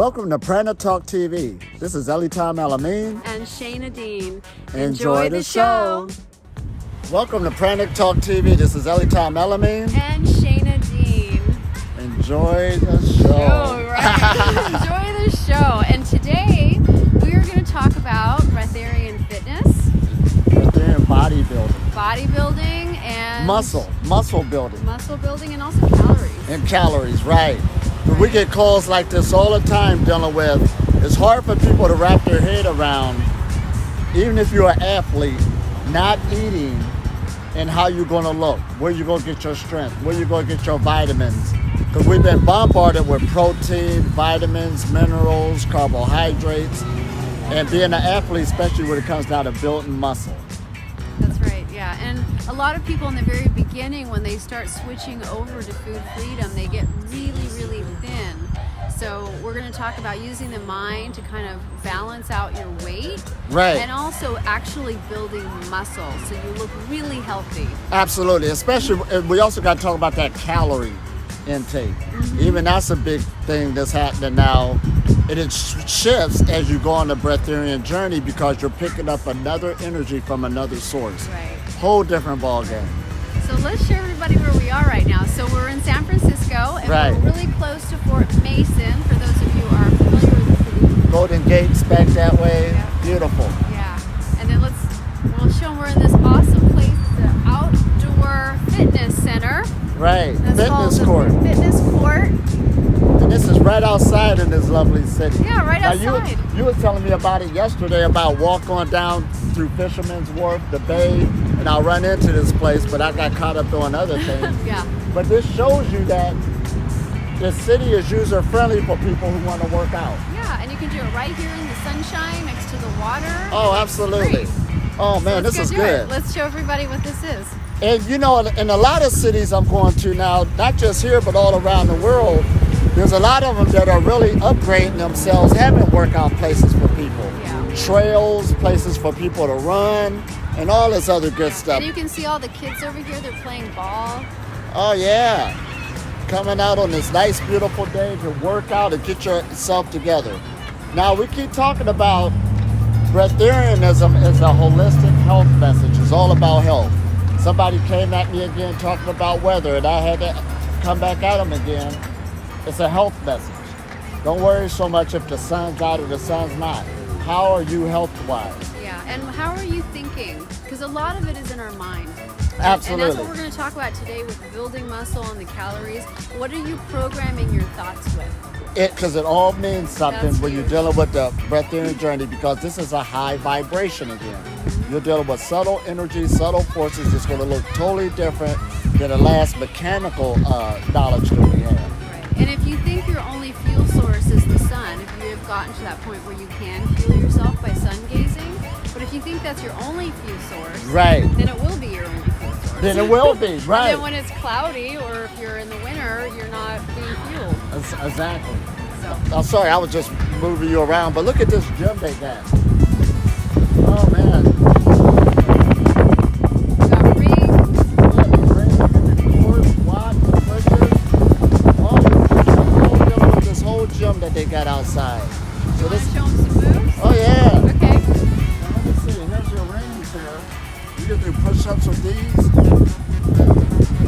Welcome to Prana Talk TV. This is Elitom and Shana Dean. Enjoy the show. Welcome to Prana Talk TV. This is Elitom and Shana Dean. Enjoy the show. Oh, right. Enjoy the show. And today we are going to talk about breatharian fitness, Breatharian bodybuilding, and muscle building, and also calories. And calories, right. But we get calls like this all the time dealing with. It's hard for people to wrap their head around, even if you're an athlete, not eating and how you're going to look, where you're going to get your strength, where you're going to get your vitamins. Because we've been bombarded with protein, vitamins, minerals, carbohydrates, and being an athlete, especially when it comes down to building muscle. That's right, yeah. And a lot of people in the very beginning, when they start switching over to food freedom, they get really, really thin. So we're going to talk about using the mind to kind of balance out your weight. Right. And also actually building muscle so you look really healthy. Absolutely. Especially, we also got to talk about that calorie intake. Mm-hmm. Even that's a big thing that's happening now. It shifts as you go on the breatharian journey because you're picking up another energy from another source. Right. Whole different ball game. So let's show everybody where we are right now. So we're in San Francisco, and right. We're really close to Fort Mason, for those of you who are familiar with the city. Golden Gate's back that way. Yeah. Beautiful. Yeah. And then we'll show them we're in this awesome place, the Outdoor Fitness Center. Right. That's Fitness court. Fitness court. And this is right outside in this lovely city. Yeah, right outside. You were telling me about it yesterday, about walk on down through Fisherman's Wharf, the bay, and I'll run into this place, but I got caught up doing other things. Yeah. But this shows you that the city is user-friendly for people who want to work out. Yeah, and you can do it right here in the sunshine next to the water. Oh, absolutely. Oh, man, this is good. Let's show everybody what this is. And, you know, in a lot of cities I'm going to now, not just here, but all around the world, there's a lot of them that are really upgrading themselves, having workout places for people. Yeah. Trails, places for people to run, and all this other good stuff. And you can see all the kids over here, they're playing ball. Oh, yeah. Coming out on this nice, beautiful day to work out and get yourself together. Now, we keep talking about breatharianism as a holistic health message. It's all about health. Somebody came at me again talking about weather, and I had to come back at them again. It's a health message. Don't worry so much if the sun's out or the sun's not. How are you health-wise? Yeah, and how are you thinking? Because a lot of it is in our mind. Absolutely. And that's what we're going to talk about today with building muscle and the calories. What are you programming your thoughts with? Because it all means something That's when huge. you're dealing with the breatharian journey, because this is a high vibration again. Mm-hmm. You're dealing with subtle energy, subtle forces that's going to look totally different than the last mechanical knowledge that we have. And if you think your only fuel source is the sun, if you have gotten to that point where you can fuel yourself by sun gazing, but if you think that's your only fuel source, right, then it will be your only fuel source. Then it will be, right. And then when it's cloudy, or if you're in the winter, you're not being fueled. Exactly. So. I'm sorry, I was just moving you around, but look at this gym they got. Oh, man. We got this whole gym that they got outside. So this show them some moves? Oh, yeah. Okay. Now, let me see. Here's your rings here. You can do push-ups with these.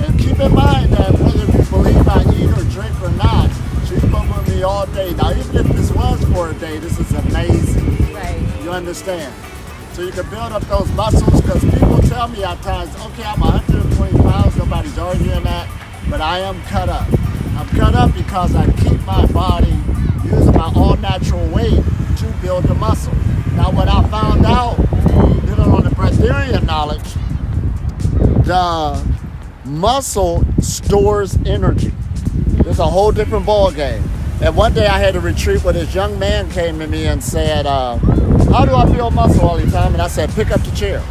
And keep in mind that whether you believe I eat or drink or not, she's been with me all day. Now, even if this was for a day, this is amazing. Right. You understand? So you can build up those muscles, because people tell me at times, okay, I'm 120 pounds, nobody's arguing that, but I am cut up. I'm cut up because I keep my body using my all-natural weight to build the muscle. Now, what I found out, dealing on the breatharian knowledge, the muscle stores energy. It's a whole different ball game. And one day I had a retreat where this young man came to me and said, how do I build muscle all the time? And I said, pick up the chair,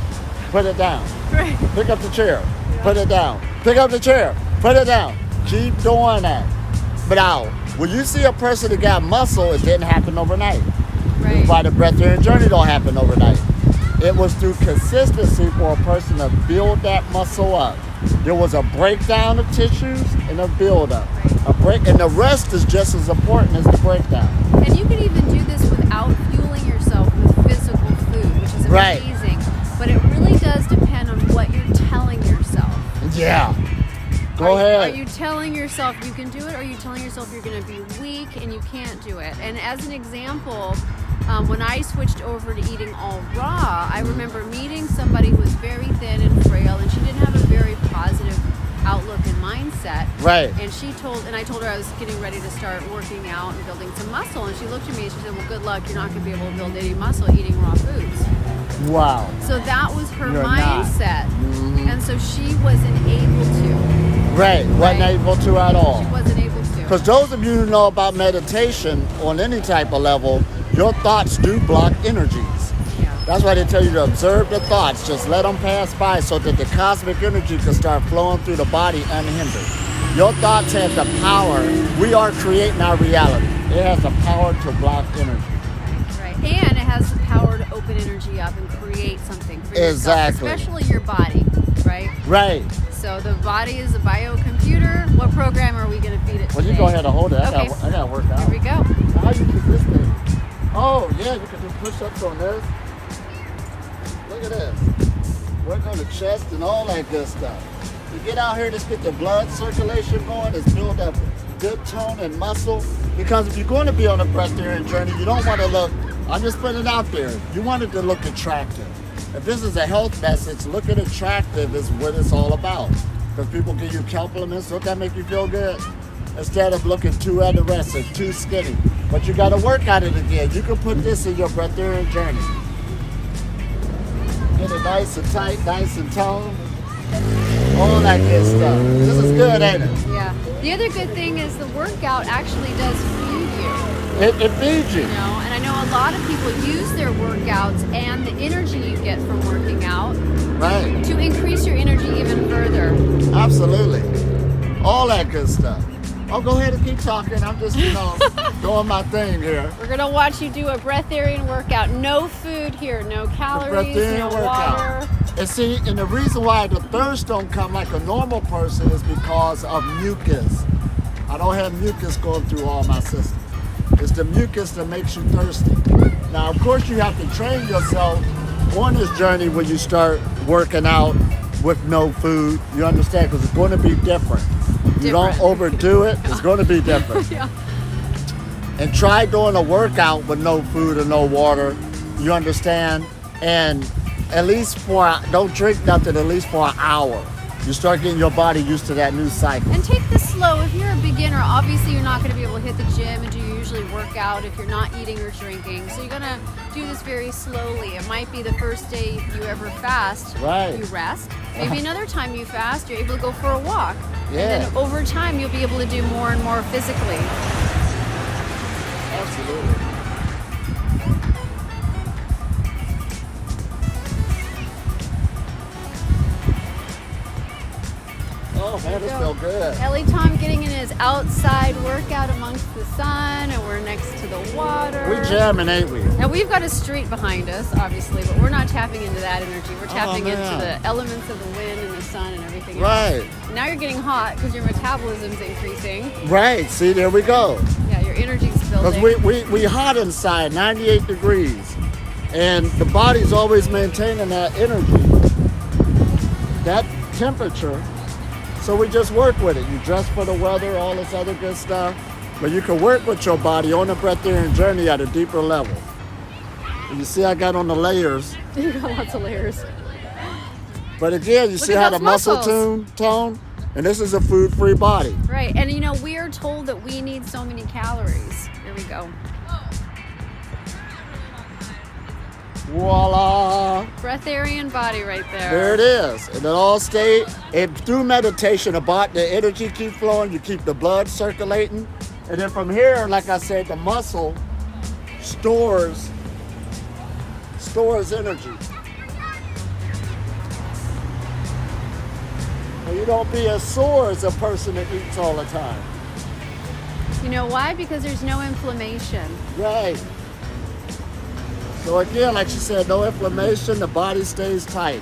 put it down. Right. Pick up the chair, put it down. Pick up the chair, put it down. Keep doing that. But now, when you see a person that got muscle, it didn't happen overnight. Right. That's why the breatharian journey don't happen overnight. It was through consistency for a person to build that muscle up. There was a breakdown of tissues and a build-up. Right. A break, and the rest is just as important as the breakdown. And you can even do this without fueling yourself with physical food, which is Right. amazing. But it really does depend on what you're telling yourself. Yeah. Go ahead. Are you telling yourself you can do it, or are you telling yourself you're going to be weak and you can't do it? And as an example, when I switched over to eating all raw, I remember meeting somebody who was very thin and frail, and she didn't have a very positive outlook and mindset. Right. And I told her I was getting ready to start working out and building some muscle, and she looked at me and she said, well, good luck, you're not going to be able to build any muscle eating raw foods. Wow. So that was her You're mindset. Mm-hmm. And so she wasn't able to. Right. Wasn't able to at all. She wasn't able to. Because those of you who know about meditation on any type of level, your thoughts do block energies. Yeah. That's why they tell you to observe the thoughts. Just let them pass by so that the cosmic energy can start flowing through the body unhindered. Your thoughts have the power. We are creating our reality. It has the power to block energy. Right. And it has the power to open energy up and create something for yourself. Exactly. Especially your body, right? Right. So the body is a biocomputer. What program are we going to feed it Well, today? you go ahead and hold it. I Okay. got to work out. Here we go. How you do this thing? Oh, yeah, you can do push-ups on this. Look at this. Work on the chest and all that good stuff. You get out here, just get the blood circulation going, just build up good tone and muscle. Because if you're going to be on a breatharian journey, you don't want to look, I'm just putting it out there, you want it to look attractive. If this is a health message, looking attractive is what it's all about. Because people give you compliments, don't that make you feel good? Instead of looking too anorexic, too skinny. But you got to work at it again. You can put this in your breatharian journey. Get it nice and tight, nice and toned. All that good stuff. This is good, ain't it? Yeah. The other good thing is the workout actually does feed you. It feeds you. You know, and I know a lot of people use their workouts and the energy you get from working out Right. to increase your energy even further. Absolutely. All that good stuff. Oh, go ahead and keep talking. I'm just, doing my thing here. We're going to watch you do a breatharian workout. No food here, no calories, no water. And see, and the reason why the thirst don't come like a normal person is because of mucus. I don't have mucus going through all my system. It's the mucus that makes you thirsty. Now, of course, you have to train yourself on this journey when you start working out with no food. You understand? Because it's going to be different. You don't overdo it. It's going to be different. Yeah. And try doing a workout with no food or no water. You understand? And at least don't drink nothing at least for an hour. You start getting your body used to that new cycle. And take this slow. If you're a beginner, obviously you're not going to be able to hit the gym and do you usually work out if you're not eating or drinking. So you're going to do this very slowly. It might be the first day you ever fast. Right. You rest. Maybe another time you fast, you're able to go for a walk. Yeah. And then over time, you'll be able to do more and more physically. Absolutely. Oh man, this feels good. Elitom getting in his outside workout amongst the sun, and we're next to the water. We jamming, ain't we? Now we've got a street behind us, obviously, but we're not tapping into that energy. We're tapping into the elements of the wind and the sun and everything else. Right. Now you're getting hot because your metabolism's increasing. Right. See, there we go. Yeah, your energy's building. Because we hot inside, 98 degrees. And the body's always maintaining that energy, that temperature. So we just work with it. You dress for the weather, all this other good stuff. But you can work with your body on the breatharian journey at a deeper level. And you see I got on the layers. You got lots of layers. But again, you see how the muscle tone? And this is a food-free body. Right, and we are told that we need so many calories. Here we go. Voila! Breatharian body right there. There it is. And it all stay. And through meditation, the energy keep flowing. You keep the blood circulating. And then from here, like I said, the muscle stores energy. And you don't be as sore as a person that eats all the time. You know why? Because there's no inflammation. Right. So again, like she said, no inflammation, the body stays tight.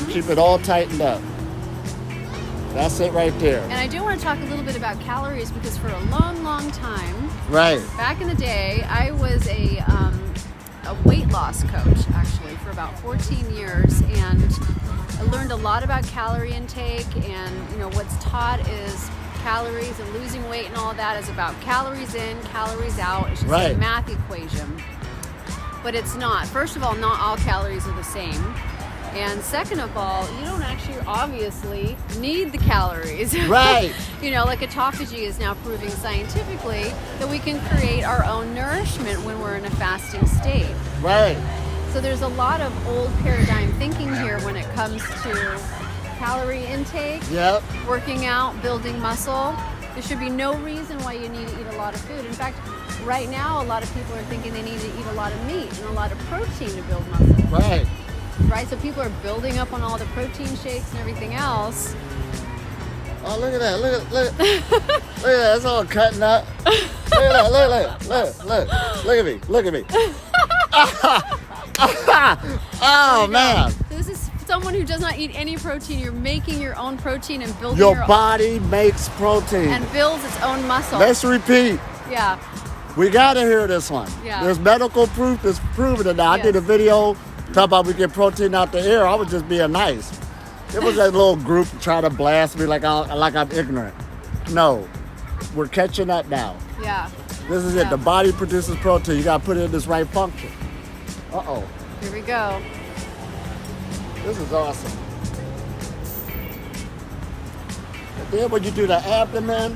You keep it all tightened up. That's it right there. And I do want to talk a little bit about calories because for a long, long time, Right. back in the day, I was a weight loss coach actually for about 14 years, and I learned a lot about calorie intake. And what's taught is calories and losing weight and all that is about calories in, calories out. It's just a math equation, but it's not. First of all, not all calories are the same. And second of all, you don't actually obviously need the calories. Right. Like autophagy is now proving scientifically that we can create our own nourishment when we're in a fasting state. Right. So there's a lot of old paradigm thinking here when it comes to calorie intake, Yep. working out, building muscle. There should be no reason why you need to eat a lot of food. In fact, right now, a lot of people are thinking they need to eat a lot of meat and a lot of protein to build muscle. Right. Right, so people are building up on all the protein shakes and everything else. Oh, look at that! Look at that! It's all cutting up. Look at that! Look at me! Look at me! Oh man! This is someone who does not eat any protein. You're making your own protein and building Your body makes protein and builds its own muscle. Let's repeat. Yeah. We gotta hear this one. Yeah. There's medical proof that's proven it now. I did a video talking about we get protein out the air. I was just being nice. It was a little group trying to blast me like I'm ignorant. No, we're catching up now. Yeah. This is it. The body produces protein. You gotta put it in this right function. Uh-oh. Here we go. This is awesome. And then when you do the abdomen,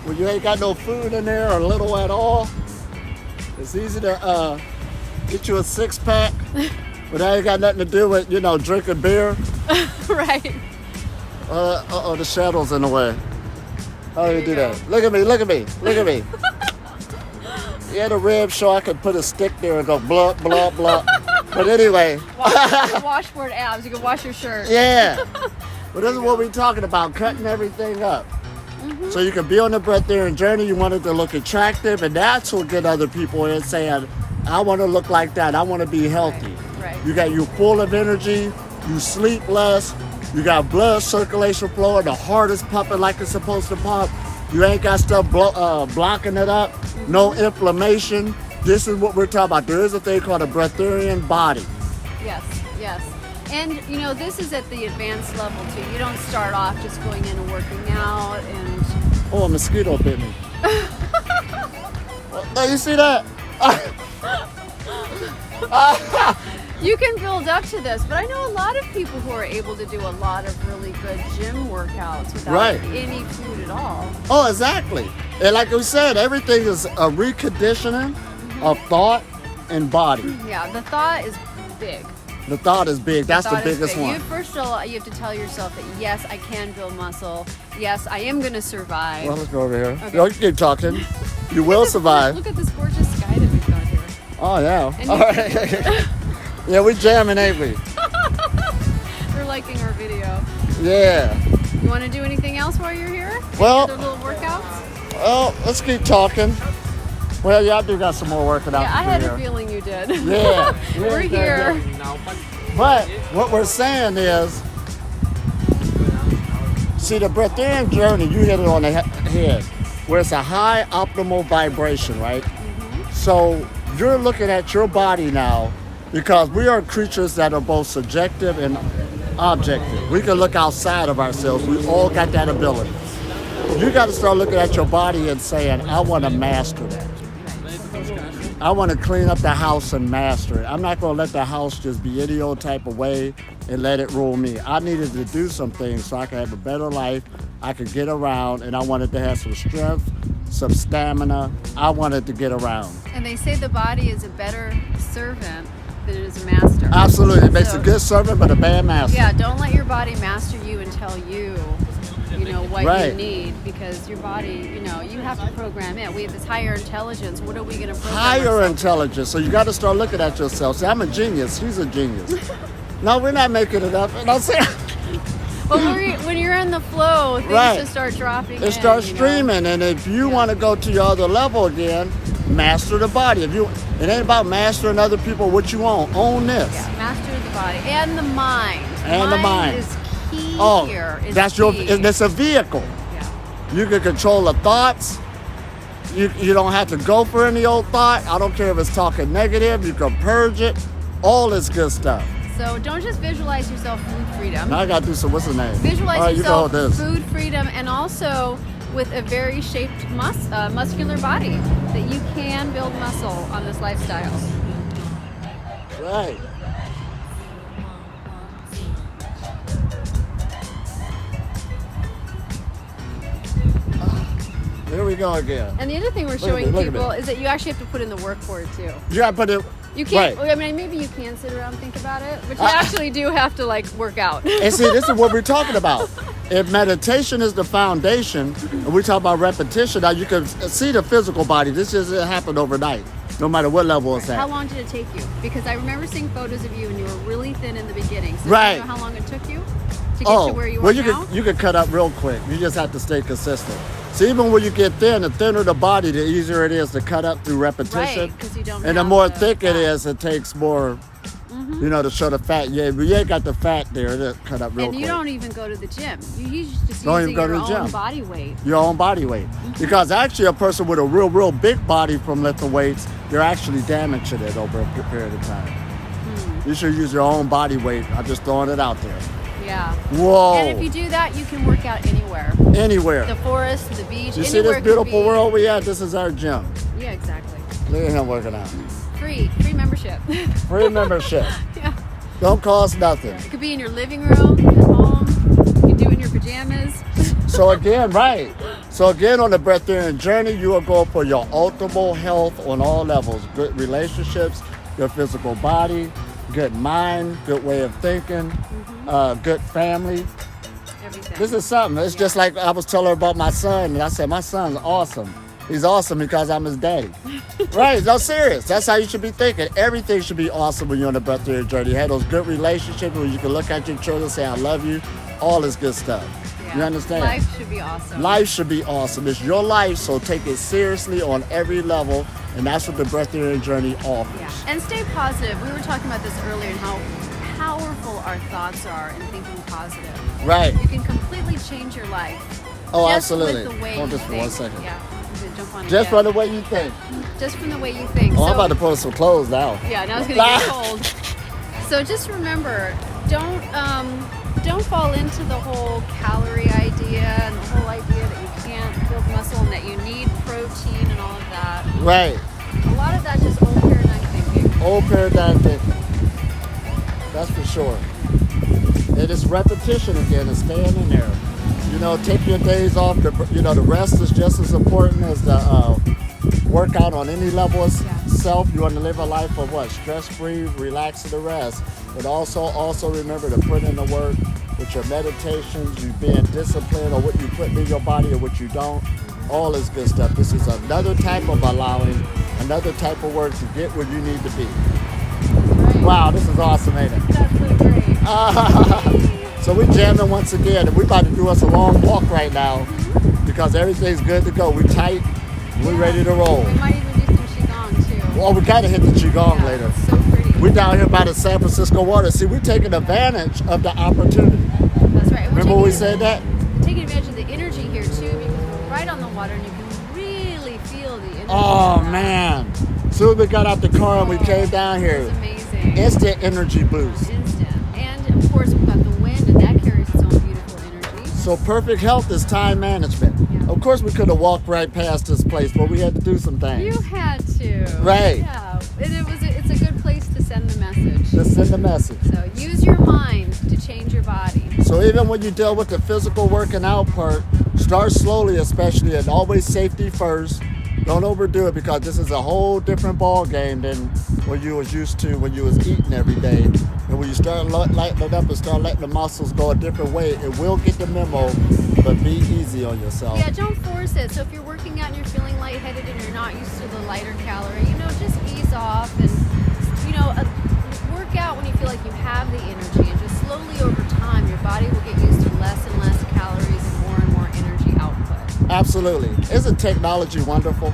when you ain't got no food in there or little at all, it's easy to get you a six-pack, but that ain't got nothing to do with, drinking beer. Right. The shadow's in the way. How do you do that? Look at me, look at me, look at me. Yeah, the rib show I could put a stick there and go blah, blah, blah. But anyway. Washboard abs, you can wash your shirt. Yeah. But this is what we're talking about, cutting everything up. Mm-hmm. So you can be on the Breatharian journey, you want it to look attractive, and that's what get other people in saying, I want to look like that, I want to be healthy. Right. You're full of energy, you sleep less, you got blood circulation flowing, the heart is pumping like it's supposed to pump, you ain't got stuff blocking it up, no inflammation. This is what we're talking about. There is a thing called a Breatharian body. Yes, yes. And this is at the advanced level too. You don't start off just going in and working out and... Oh, a mosquito bit me. Oh, you see that? You can build up to this, but I know a lot of people who are able to do a lot of really good gym workouts without any food at all. Oh, exactly. And like we said, everything is a reconditioning of thought and body. Yeah, the thought is big. The thought is big. That's the biggest one. First of all, you have to tell yourself that yes, I can build muscle. Yes, I am going to survive. Well, let's go over here. Okay. You can keep talking. You will survive. Look at this gorgeous sky that we've got here. Oh, yeah. All right. Yeah, we jamming, ain't we? They're liking our video. Yeah. You want to do anything else while you're here? Well, other little workouts? Well, let's keep talking. Well, yeah, I do got some more working out. Yeah, I had here. a feeling you did. Yeah. We're here. But what we're saying is, see, the Breatharian journey, you hit it on the head, where it's a high optimal vibration, right? Mm-hmm. So you're looking at your body now, because we are creatures that are both subjective and objective. We can look outside of ourselves. We all got that ability. You got to start looking at your body and saying, I want to master that. I want to clean up the house and master it. I'm not going to let the house just be any old type of way and let it rule me. I needed to do some things so I could have a better life. I could get around, and I wanted to have some strength, some stamina. I wanted to get around. And they say the body is a better servant than it is a master. Absolutely. It makes a good servant, but a bad master. Yeah, don't let your body master you and tell you, what you need, because your body, you have to program it. We have this higher intelligence. What are we going to program Higher intelligence. So you got to start looking at yourself. See, I'm a genius. He's a genius. No, we're not making it up. And I'm saying... Well, when you're in the flow, things just start dropping It starts streaming, and if you want to go to your other level again, master the body. It ain't about mastering other people. What you own this. Yeah, master the body and the mind. And the mind is key here is that's key. it's a vehicle. Yeah. You can control the thoughts. You don't have to go for any old thought. I don't care if it's talking negative. You can purge it. All this good stuff. So don't just visualize yourself food freedom. Now I got to do some, what's the name? Visualize All right, yourself you can hold this. food freedom, and also with a very shaped muscular body, that you can build muscle on this lifestyle. Right. Here we go again. And the other thing we're Look at showing me, look at people me. is that you actually have to put in the work for it too. Yeah, but it. You can't. Right. I mean, maybe you can sit around and think about it, but you actually do have to like work out. And see, this is what we're talking about. If meditation is the foundation, and we talk about repetition, now you can see the physical body. This just happened overnight, no matter what level it's at. How long did it take you? Because I remember seeing photos of you and you were really thin in the beginning. So Right. do you know how long it took you to get to where you are now? You can cut up real quick. You just have to stay consistent. So even when you get thin, the thinner the body, the easier it is to cut up through repetition. Right, because you don't. And the have more the thick it fat. is, it takes more, to show the fat. Yeah, but you ain't got the fat there to cut up real And quick. you don't even go to the gym. You're just Don't even using go to your the own gym. body weight. Your own body weight. Because actually a person with a real big body from lifting weights, you're actually damaging it over a period of time. You should use your own body weight. I'm just throwing it out there. Yeah. Whoa. And if you do that, you can work out anywhere. Anywhere. The forest, the beach, You see anywhere this could beautiful be. world we at? This is our gym. Yeah, exactly. Look at him working out. Free membership. Free membership. Yeah. Don't cost nothing. It could be in your living room, at home. You can do it in your pajamas. So again, right. So again, on the Breatharian journey, you are going for your optimal health on all levels. Good relationships, good physical body, good mind, good way of thinking, good family. Everything. This is something. It's just like I was telling her about my son, and I said, my son's awesome. He's awesome because I'm his daddy. Right, no, serious. That's how you should be thinking. Everything should be awesome when you're on the Breatharian journey. You have those good relationships where you can look at your children and say, I love you. All this good stuff. Yeah. You understand? Life should be awesome. Life should be awesome. It's your life, so take it seriously on every level, and that's what the Breatharian journey offers. Yeah. And stay positive. We were talking about this earlier and how powerful our thoughts are in thinking positive. Right. You can completely change your life. Oh, just absolutely. With the way Hold you this for think. 1 second. Yeah. Jump on it, Just yeah. from the way you think. Just from the way you think. Oh, So- I'm about to put on some clothes now. Yeah, now it's gonna get cold. So just remember, don't fall into the whole calorie idea and the whole idea that you can't build muscle and that you need protein and all of that. Right. A lot of that's just old paradigm thinking. Old paradigm thinking. That's for sure. It is repetition again and staying in there. Take your days off. The rest is just as important as the workout on any level of self. You want to live a life of what? Stress-free, relax and the rest. But also remember to put in the work with your meditations, you being disciplined on what you put in your body and what you don't. All is good stuff. This is another type of allowing, another type of work to get where you need to be. Right. Wow, this is awesome, ain't it? That's so great. So we jamming once again, and we're about to do us a long walk right now because everything's good to go. We tight, we're ready to roll. We might even do some qigong too. Well, we gotta hit the qigong later. It's so pretty. We're down here by the San Francisco water. See, we're taking advantage of the opportunity. That's right. And we're Remember when we taking- said that? Taking advantage of the energy here too, because we're right on the water and you can really feel the energy. Oh from that. man! Soon as we got out the car and we came down It's here, amazing. instant energy boost. Instant. And of course we've got the wind and that carries its own beautiful energy. So perfect health is time management. Yeah. Of course, we could have walked right past this place, but we had to do some things. You had to. Right. Yeah. And it's a good place to send the message. Just send the message. So use your mind to change your body. So even when you deal with the physical working out part, start slowly especially, and always safety first. Don't overdo it because this is a whole different ball game than what you was used to when you was eating every day. And when you start lighting it up and start letting the muscles go a different way, it will get the memo, but be easy on yourself. Yeah, don't force it. So if you're working out and you're feeling lightheaded and you're not used to the lighter calorie, just ease off and, work out when you feel like you have the energy, and just slowly over time, your body will get used to less and less calories and more energy output. Absolutely. Isn't technology wonderful?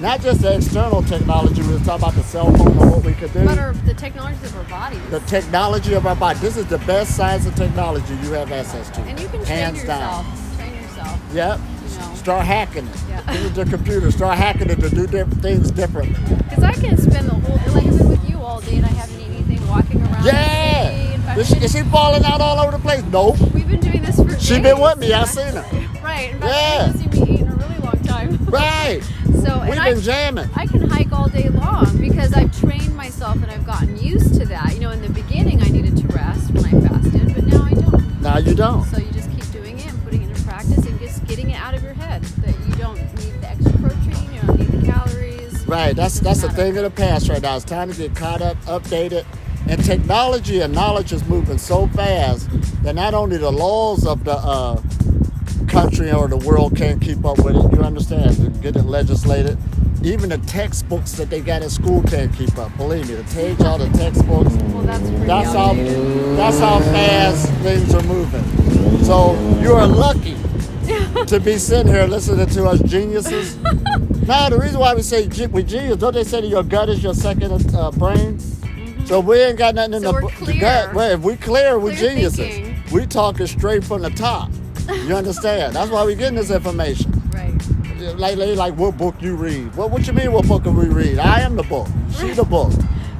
Not just the external technology, we were talking about the cell phone and what we could do. But the technologies of our bodies. The technology of our body. This is the best science and technology you have access to. And you can train hands yourself. down. Train yourself. Yep. You know. Start hacking it. Yeah. This is the computer. Start hacking it to do different things differently. Because I can spend the whole day, like I've been with you all day and I haven't eaten anything, walking around. Yeah. In fact, Is she falling out all over the place? Nope. we've been doing this for days. She been with me. I seen her. Right. In fact, Yeah. you haven't seen me eat in a really long time. Right. So, We've and been jamming. I can hike all day long because I've trained myself and I've gotten used to that. You know, in the beginning I needed to rest when I fasted, but now I don't. Now you don't. So you just keep doing it and putting it into practice and just getting it out of your head that you don't need the extra protein, you don't need the calories. Right. That's Doesn't a matter. thing of the past right now. It's time to get caught up, updated. And technology and knowledge is moving so fast that not only the laws of the country or the world can't keep up with it. You understand? To get it legislated. Even the textbooks that they got in school can't keep up. Believe me, to take all the textbooks. Well, that's pretty That's outdated. how fast things are moving. So you are lucky to be sitting here listening to us geniuses. Now, the reason why we say we genius, don't they say that your gut is your second brain? So we ain't got nothing in So the we're clear. gut. Well, if we clear, we Clear geniuses. thinking. We talking straight from the top. You understand? That's why we getting this information. Right. Like what book you read. What you mean what book do we read? I am the book. She the book.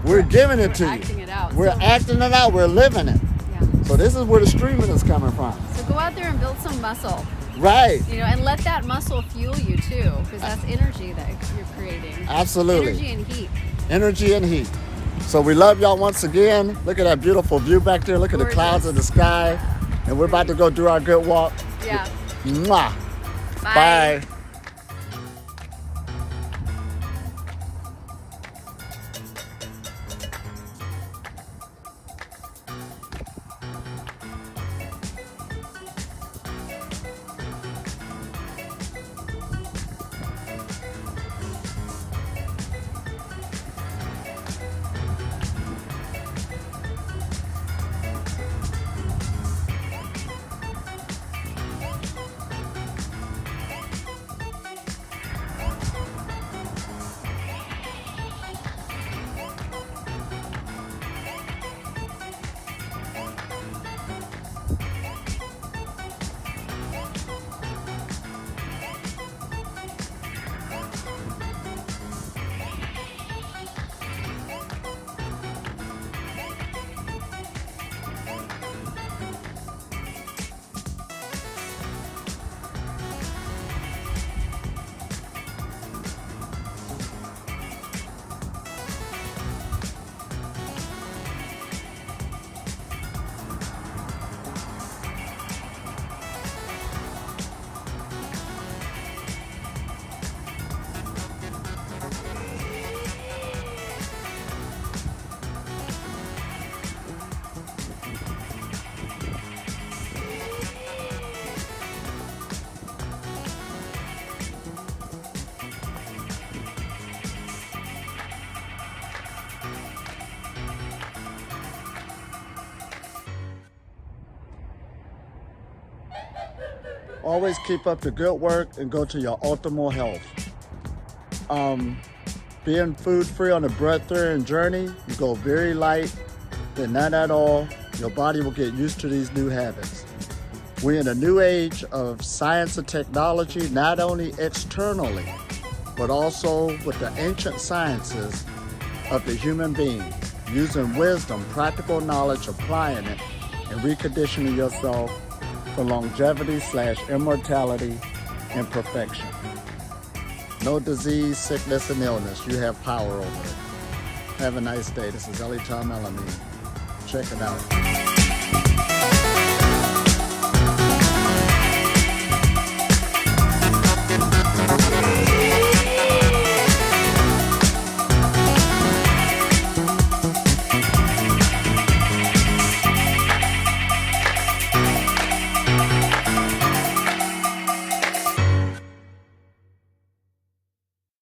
We're giving it to you. We're acting it out. We're So- acting it out. We're living it. Yeah. So this is where the streaming is coming from. So go out there and build some muscle. Right. You know, and let that muscle fuel you too, because that's energy that you're creating. Absolutely. Energy and heat. Energy and heat. So we love y'all once again. Look at that beautiful view back there. Look at the Gorgeous. clouds in the sky. And we're about to go do our good walk. Yeah. Mwah. Bye. Bye. Always keep up the good work and go to your optimal health. Being food free on a breatharian journey, you go very light, then none at all. Your body will get used to these new habits. We're in a new age of science and technology, not only externally, but also with the ancient sciences of the human being, using wisdom, practical knowledge, applying it, and reconditioning yourself for longevity / immortality and perfection. No disease, sickness, and illness. You have power over it. Have a nice day. This is Elitom. Check it out.